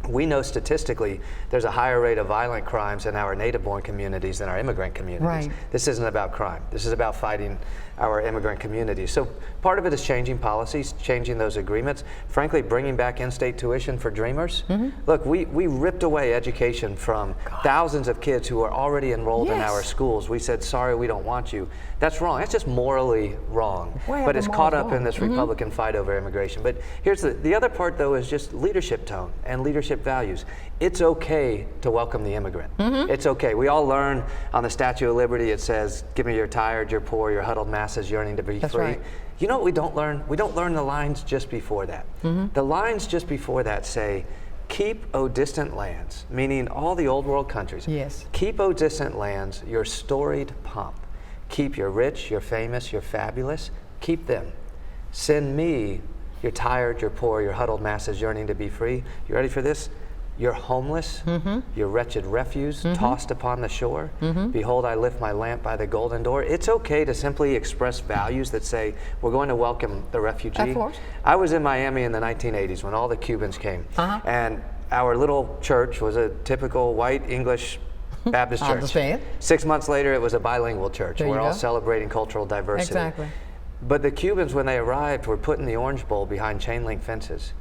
We know statistically there's a higher rate of violent crimes in our native-born communities than our immigrant communities. Right. This isn't about crime. This is about fighting our immigrant communities. So part of it is changing policies, changing those agreements, frankly, bringing back in-state tuition for dreamers. Look, we ripped away education from thousands of kids who are already enrolled in our schools. We said, sorry, we don't want you. That's wrong. That's just morally wrong. But it's caught up in this Republican fight over immigration. But here's the other part, though, is just leadership tone and leadership values. It's okay to welcome the immigrant. It's okay. We all learn on the Statue of Liberty, it says, give me your tired, your poor, your huddled masses yearning to be free. Right. You know what we don't learn? We don't learn the lines just before that. The lines just before that say, keep, O distant lands, meaning all the old world countries. Yes. Keep, O distant lands, your storied pomp. Keep your rich, your famous, your fabulous. Keep them. Send me your tired, your poor, your huddled masses yearning to be free. You ready for this? Your homeless, your wretched refuse, tossed upon the shore. Behold, I lift my lamp by the golden door. It's okay to simply express values that say, we're going to welcome the refugee. Of course. I was in Miami in the 1980s when all the Cubans came. And our little church was a typical white English Baptist church. I understand. 6 months later, it was a bilingual church. There you We're all go. celebrating cultural diversity. Exactly. But the Cubans, when they arrived, were put in the Orange Bowl behind chain link fences.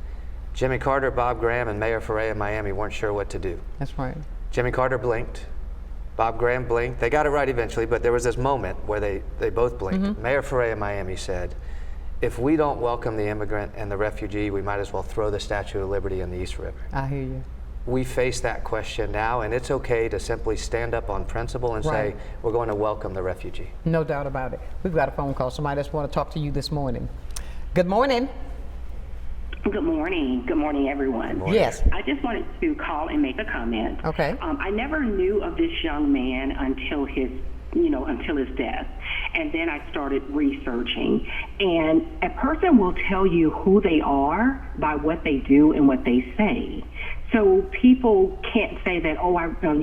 Jimmy Carter, Bob Graham, and Mayor Ferrer in Miami weren't sure what to do. That's right. Jimmy Carter blinked. Bob Graham blinked. They got it right eventually, but there was this moment where they both blinked. Mayor Ferrer in Miami said, if we don't welcome the immigrant and the refugee, we might as well throw the Statue of Liberty in the East River. I hear you. We face that question now, and it's okay to simply stand up on principle and say, we're going to welcome the refugee. No doubt about it. We've got a phone call. Somebody just want to talk to you this morning. Good morning. Good morning. Good morning, everyone. Good morning. Yes. I just wanted to call and make a comment. Okay. I never knew of this young man until his death. And then I started researching. And a person will tell you who they are by what they do and what they say. So people can't say that,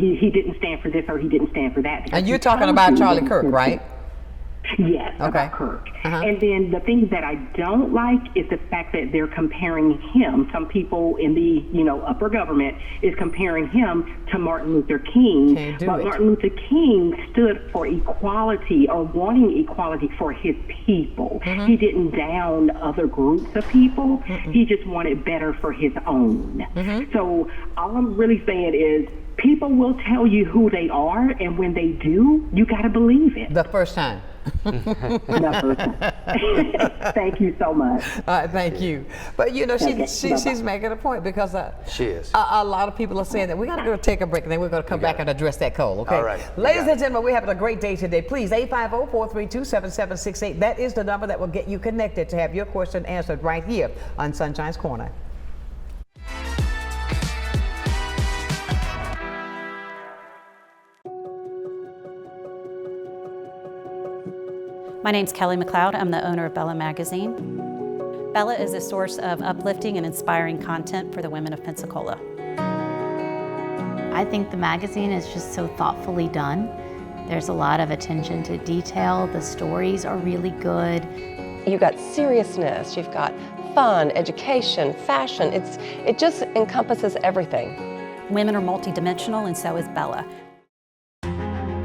he didn't stand for this or he didn't stand for that. And you're talking about Charlie Kirk, right? Yes, about Kirk. And then the thing that I don't like is the fact that they're comparing him. Some people in the upper government is comparing him to Martin Luther King. But Martin Luther King stood for equality or wanting equality for his people. He didn't down other groups of people. He just wanted better for his own. So all I'm really saying is people will tell you who they are, and when they do, you got to believe it. The first time. Thank you so much. Thank you. But she's making a point because she is. A lot of people are saying that we got to go take a break and then we're going to come back and address that call. Okay. All right. Ladies and gentlemen, we're having a great day today. Please 850-432-7768. That is the number that will get you connected to have your question answered right here on Sunshine's Corner. My name's Kelly McLeod. I'm the owner of Bella Magazine. Bella is a source of uplifting and inspiring content for the women of Pensacola. I think the magazine is just so thoughtfully done. There's a lot of attention to detail. The stories are really good. You've got seriousness, you've got fun, education, fashion. It just encompasses everything. Women are multidimensional, and so is Bella.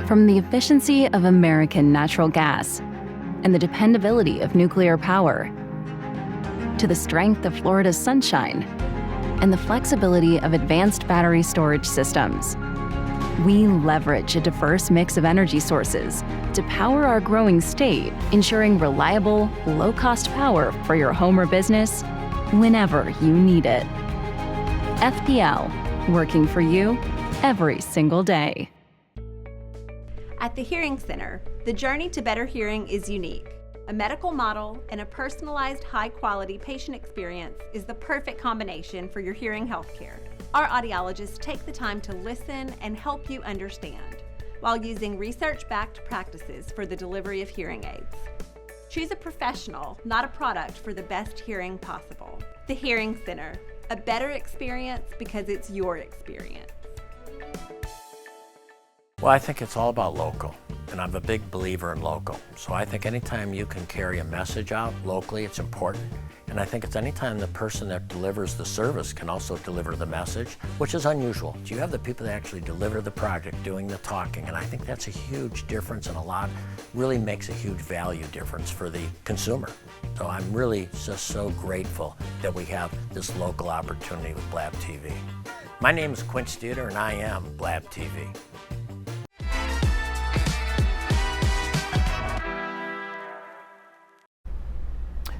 From the efficiency of American natural gas and the dependability of nuclear power, to the strength of Florida's sunshine and the flexibility of advanced battery storage systems, we leverage a diverse mix of energy sources to power our growing state, ensuring reliable, low-cost power for your home or business whenever you need it. FPL, working for you every single day. At the Hearing Center, the journey to better hearing is unique. A medical model and a personalized, high-quality patient experience is the perfect combination for your hearing health care. Our audiologists take the time to listen and help you understand, while using research-backed practices for the delivery of hearing aids. Choose a professional, not a product, for the best hearing possible. The Hearing Center, a better experience because it's your experience. Well, I think it's all about local, and I'm a big believer in local. So I think anytime you can carry a message out locally, it's important. And I think it's anytime the person that delivers the service can also deliver the message, which is unusual. You have the people that actually deliver the project doing the talking, and I think that's a huge difference, and really makes a huge value difference for the consumer. So I'm really just so grateful that we have this local opportunity with Blab TV. My name is Quince Dieter, and I am Blab TV.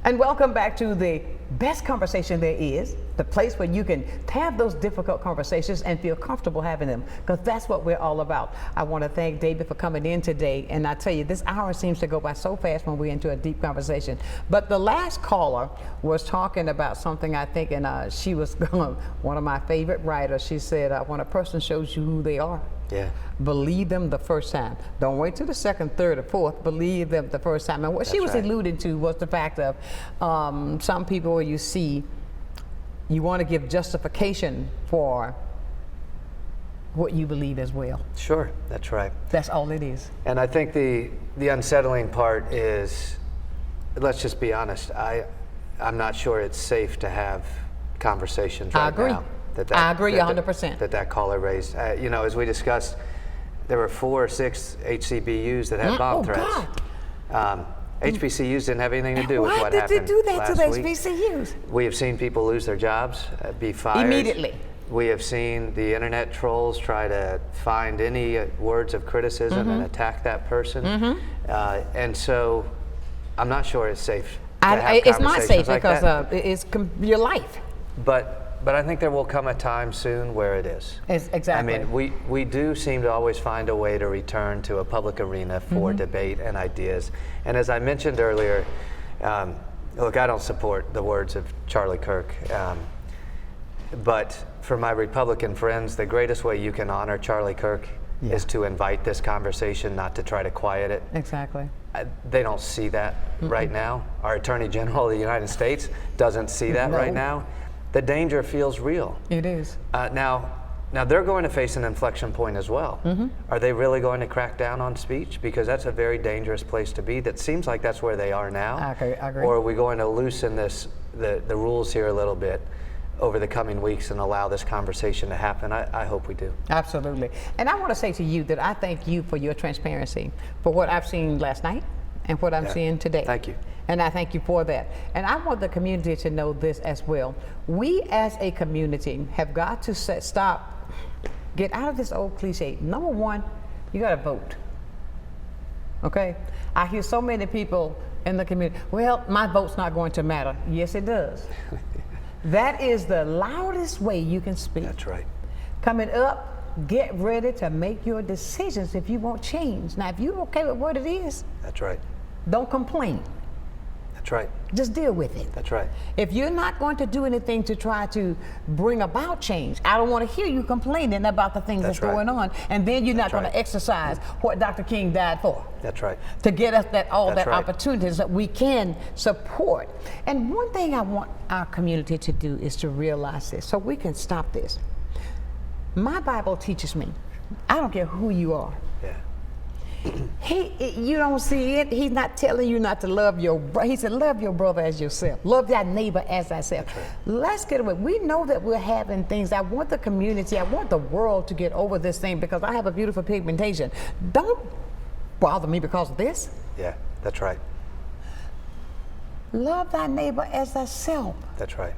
And welcome back to the best conversation there is, the place where you can have those difficult conversations and feel comfortable having them, because that's what we're all about. I want to thank David for coming in today, and I tell you, this hour seems to go by so fast when we're into a deep conversation. But the last caller was talking about something, I think, and she was one of my favorite writers. She said, when a person shows you who they are, believe them the first time. Don't wait till the second, third, or fourth. Believe them the first time. And what she was alluding to was the fact of some people where you see, you want to give justification for what you believe as well. Sure, that's right. That's all it is. And I think the unsettling part is, let's just be honest, I'm not sure it's safe to have conversations right now. I agree 100%. That caller raised. As we discussed, there were 4 or 6 HCBUs that had bomb threats. HBCUs didn't have anything to do with what happened Why did you do that to the last week. HBCUs? We have seen people lose their jobs, be fired. Immediately. We have seen the internet trolls try to find any words of criticism and attack that person. And so I'm not sure it's safe to have it's not safe like because that. it's your life. But I think there will come a time soon where it is. Exactly. I mean, we do seem to always find a way to return to a public arena for debate and ideas. And as I mentioned earlier, look, I don't support the words of Charlie Kirk. But for my Republican friends, the greatest way you can honor Charlie Kirk is to invite this conversation, not to try to quiet it. Exactly. They don't see that right now. Our Attorney General of the United States doesn't see that right now. The danger feels real. It is. Now they're going to face an inflection point as well. Are they really going to crack down on speech? Because that's a very dangerous place to be. That seems like that's where they are now. I agree. Or are we going to loosen the rules here a little bit over the coming weeks and allow this conversation to happen? I hope we do. Absolutely. And I want to say to you that I thank you for your transparency, for what I've seen last night and what I'm seeing today. Thank you. And I thank you for that. And I want the community to know this as well. We as a community have got to get out of this old cliche. Number one, you got to vote. Okay? I hear so many people in the community, well, my vote's not going to matter. Yes, it does. That is the loudest way you can speak. That's right. Coming up, get ready to make your decisions if you want change. Now, if you're okay with what it is, that's right. Don't complain. That's right. Just deal with it. That's right. If you're not going to do anything to try to bring about change, I don't want to hear you complaining about the things that's going on, and then you're not going to exercise what Dr. King died for. That's right. To get us that opportunities that we can support. And one thing I want our community to do is to realize this, so we can stop this. My Bible teaches me, I don't care who you are. You don't see it. He's not telling you not to love your brother. He said, love your brother as yourself. Love thy neighbor as thyself. Right. Let's get away. We know that we're having things. I want the community, I want the world to get over this thing because I have a beautiful pigmentation. Don't bother me because of this. Yeah, that's right. Love thy neighbor as thyself. That's right.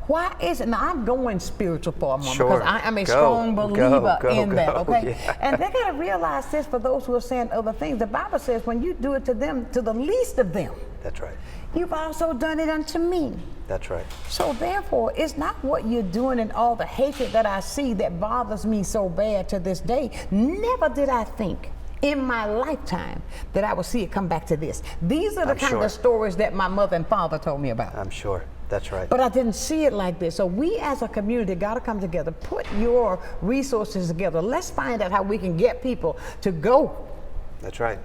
Why is it? Now, I'm going spiritual for a moment because I'm a strong believer in that, okay? Yeah. And they got to realize this for those who are saying other things. The Bible says when you do it to them, to the least of them, that's right, you've also done it unto me. That's right. So therefore, it's not what you're doing and all the hatred that I see that bothers me so bad to this day. Never did I think in my lifetime that I would see it come back to this. These are the kind of stories that my mother and father told me about. I'm sure. That's right. But I didn't see it like this. So we as a community got to come together, put your resources together. Let's find out how we can get people to go. That's right.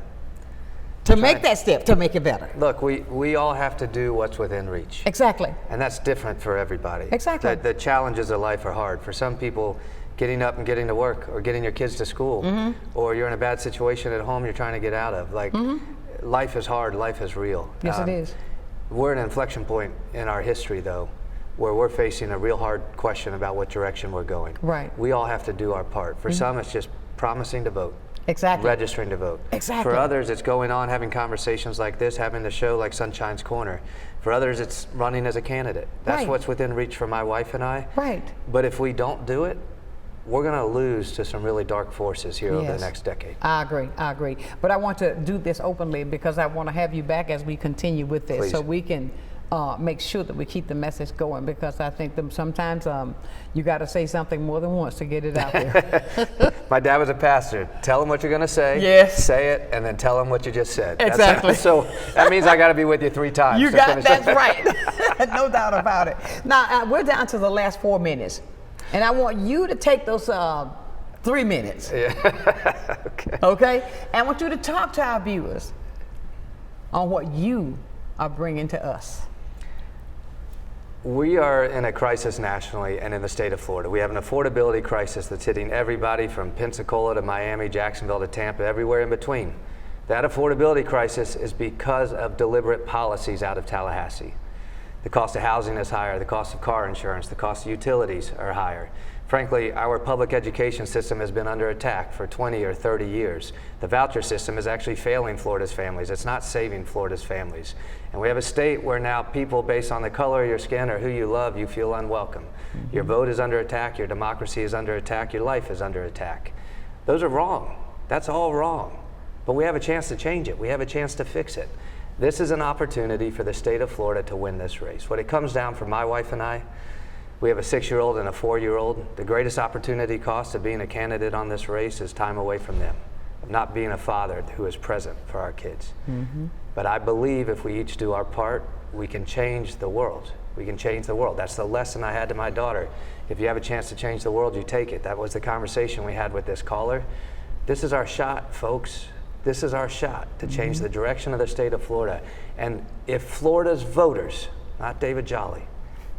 To make that step, to make it better. Look, we all have to do what's within reach. Exactly. And that's different for everybody. Exactly. The challenges of life are hard. For some people, getting up and getting to work or getting your kids to school, or you're in a bad situation at home you're trying to get out of. Like, life is hard, life is real. Yes, it is. We're at an inflection point in our history, though, where we're facing a real hard question about what direction we're going. Right. We all have to do our part. For some, it's just promising to vote. Exactly. Registering to vote. Exactly. For others, it's going on, having conversations like this, having the show like Sunshine's Corner. For others, it's running as a candidate. That's what's within reach for my wife and I. Right. But if we don't do it, we're going to lose to some really dark forces here over the next decade. I agree. But I want to do this openly because I want to have you back as we continue with this. Please. So we can make sure that we keep the message going, because I think sometimes you got to say something more than once to get it out there. My dad was a pastor. Tell him what you're going to say. Yes. Say it, and then tell him what you just said. Exactly. So that means I got to be with you 3 times. You got that's right. No doubt about it. Now we're down to the last 4 minutes. And I want you to take those 3 minutes. Yeah. Okay? And I want you to talk to our viewers on what you are bringing to us. We are in a crisis nationally and in the state of Florida. We have an affordability crisis that's hitting everybody from Pensacola to Miami, Jacksonville to Tampa, everywhere in between. That affordability crisis is because of deliberate policies out of Tallahassee. The cost of housing is higher, the cost of car insurance, the cost of utilities are higher. Frankly, our public education system has been under attack for 20 or 30 years. The voucher system is actually failing Florida's families. It's not saving Florida's families. And we have a state where now people, based on the color of your skin or who you love, you feel unwelcome. Your vote is under attack, your democracy is under attack, your life is under attack. Those are wrong. That's all wrong. But we have a chance to change it. We have a chance to fix it. This is an opportunity for the state of Florida to win this race. What it comes down for my wife and I, we have a 6-year-old and a 4-year-old. The greatest opportunity cost of being a candidate on this race is time away from them, of not being a father who is present for our kids. But I believe if we each do our part, we can change the world. We can change the world. That's the lesson I had to my daughter. If you have a chance to change the world, you take it. That was the conversation we had with this caller. This is our shot, folks. This is our shot to change the direction of the state of Florida. And if Florida's voters, not David Jolly,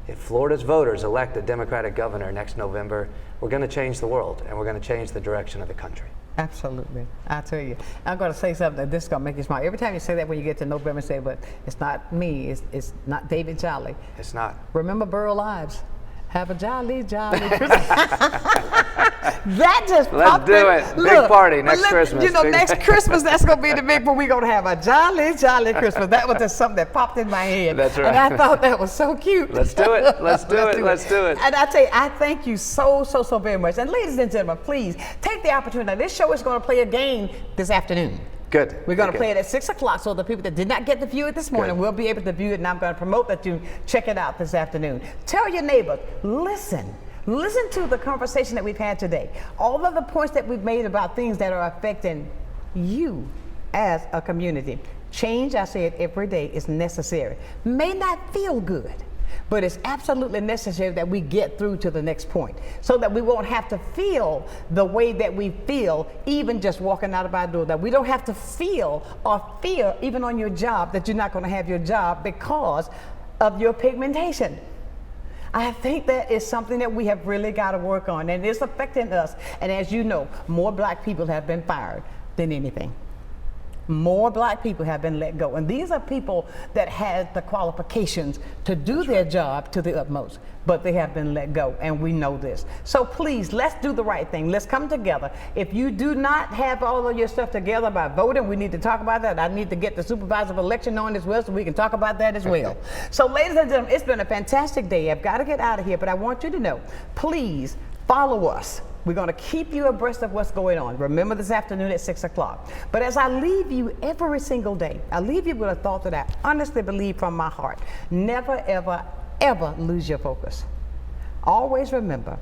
if Florida's voters elect a Democratic governor next November, we're going to change the world and we're going to change the direction of the country. Absolutely. I tell you, I'm going to say something that this is going to make you smile. Every time you say that when you get to November, say, but it's not me, it's not David Jolly. It's not. Remember Burl Ives. Have a jolly, jolly Christmas. That just popped in. Let's do it. Big party next Christmas. You know, next Christmas, that's going to be the big one. We're going to have a jolly, jolly Christmas. That was just something that popped in my head. That's right. And I thought that was so cute. Let's do it. Let's do it. Let's do it. And I tell you, I thank you so very much. And ladies and gentlemen, please take the opportunity. Now, this show is going to play a game this afternoon. Good. We're going to play it at 6 o'clock, so the people that did not get to view it this morning will be able to view it, and I'm going to promote that you check it out this afternoon. Tell your neighbor, listen to the conversation that we've had today. All of the points that we've made about things that are affecting you as a community. Change, I say it every day, is necessary. May not feel good, but it's absolutely necessary that we get through to the next point so that we won't have to feel the way that we feel even just walking out of our door, that we don't have to feel or fear even on your job that you're not going to have your job because of your pigmentation. I think that is something that we have really got to work on, and it's affecting us. And as you know, more black people have been fired than anything. More black people have been let go. And these are people that had the qualifications to do their job to the utmost, but they have been let go, and we know this. So please, let's do the right thing. Let's come together. If you do not have all of your stuff together by voting, we need to talk about that. I need to get the supervisor of election on as well so we can talk about that as well. So ladies and gentlemen, it's been a fantastic day. I've got to get out of here, but I want you to know, please follow us. We're going to keep you abreast of what's going on. Remember this afternoon at 6 o'clock. But as I leave you every single day, I leave you with a thought that I honestly believe from my heart. Never, ever, ever lose your focus. Always remember,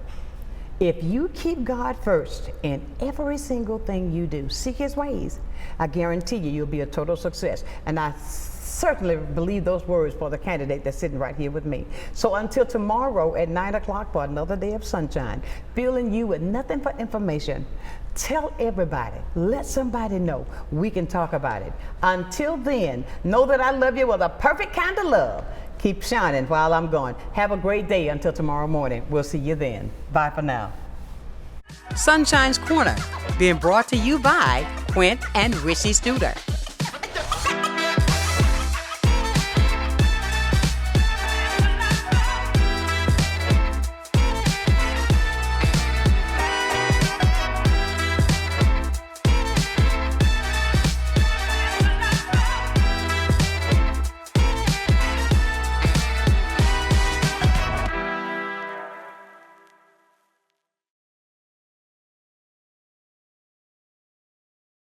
if you keep God first in every single thing you do, seek His ways, I guarantee you'll be a total success. And I certainly believe those words for the candidate that's sitting right here with me. So until tomorrow at 9 o'clock for another day of sunshine, filling you with nothing but information, tell everybody, let somebody know, we can talk about it. Until then, know that I love you with a perfect kind of love. Keep shining while I'm gone. Have a great day until tomorrow morning. We'll see you then. Bye for now. Sunshine's Corner, being brought to you by Quint and Rishi Studer.